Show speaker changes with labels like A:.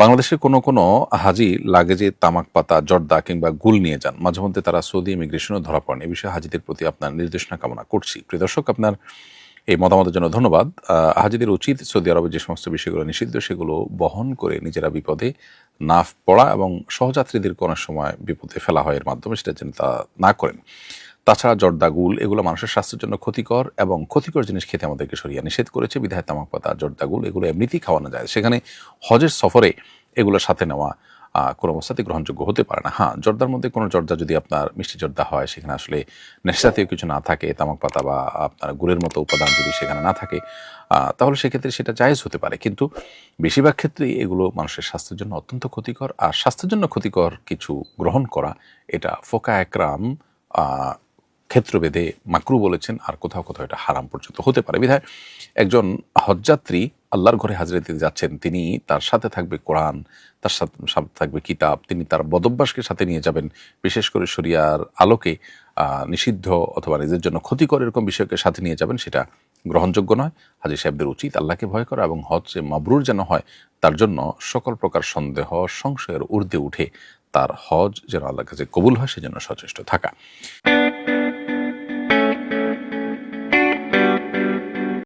A: বাংলাদেশের কোনো হাজি লাগেজে তামাক পাতা, জর্দা কিংবা গুল নিয়ে যান। মাঝে মধ্যে তারা সৌদি ইমিগ্রেশনেও ধরা পড়েন। এ বিষয়ে হাজিদের প্রতি আপনার নির্দেশনা কামনা করছি। প্রিয় দর্শক, আপনার এই মতামতের জন্য ধন্যবাদ। হাজিদের উচিত সৌদি আরবে যে সমস্ত বিষয়গুলো নিষিদ্ধ সেগুলো বহন করে নিজেরা বিপদে না পড়া এবং সহযাত্রীদেরকে অনেক সময় বিপদে ফেলা হয় এর মাধ্যমে, সেটা যেন তা না করেন। তাছাড়া জর্দা, গুল এগুলো মানুষের স্বাস্থ্যের জন্য ক্ষতিকর এবং ক্ষতিকর জিনিস খেতে আমাদেরকে শরিয়া নিষেধ করেছে। বিধায় তামাক পাতা, জর্দা, গুল এগুলো এমনিতেই খাওয়ানো যায়। সেখানে হজের সফরে এগুলোর সাথে নেওয়া কোনো অবস্থাতেই গ্রহণযোগ্য হতে পারে না। হ্যাঁ, জর্দার মধ্যে কোনো জর্দা যদি আপনার মিষ্টি জর্দা হয়, সেখানে আসলে নেশাজাতীয় কিছু না থাকে, তামাক পাতা বা আপনার গুড়ের মতো উপাদান যদি সেখানে না থাকে, তাহলে সেক্ষেত্রে সেটা জায়েজ হতে পারে। কিন্তু বেশিরভাগ ক্ষেত্রেই এগুলো মানুষের স্বাস্থ্যের জন্য অত্যন্ত ক্ষতিকর। আর স্বাস্থ্যের জন্য ক্ষতিকর কিছু গ্রহণ করা, এটা ফোকা একরাম ক্ষেত্রভেদে মাকরু বলেছেন, আর কোথাও কোথাও এটা হারাম পর্যন্ত হতে পারে। বিধায় একজন হজযাত্রী আল্লাহর ঘরে হাজরে দিতে যাচ্ছেন, তিনি তার সাথে থাকবে কোরআন, তার সাথে থাকবে কিতাব, তিনি তার বদভ্যাসকে সাথে নিয়ে যাবেন। বিশেষ করে শরিয়ার আলোকে নিষিদ্ধ অথবা নিজের জন্য ক্ষতিকর এরকম বিষয়কে সাথে নিয়ে যাবেন, সেটা গ্রহণযোগ্য নয়। হাজী সাহেবদের উচিত আল্লাহকে ভয় করা এবং হজ যে মাবরুর যেন হয়, তার জন্য সকল প্রকার সন্দেহ, সংশয়ের ঊর্ধ্বে উঠে তার হজ যেন আল্লাহর কাছে কবুল হয় সেজন্য সচেষ্ট থাকা।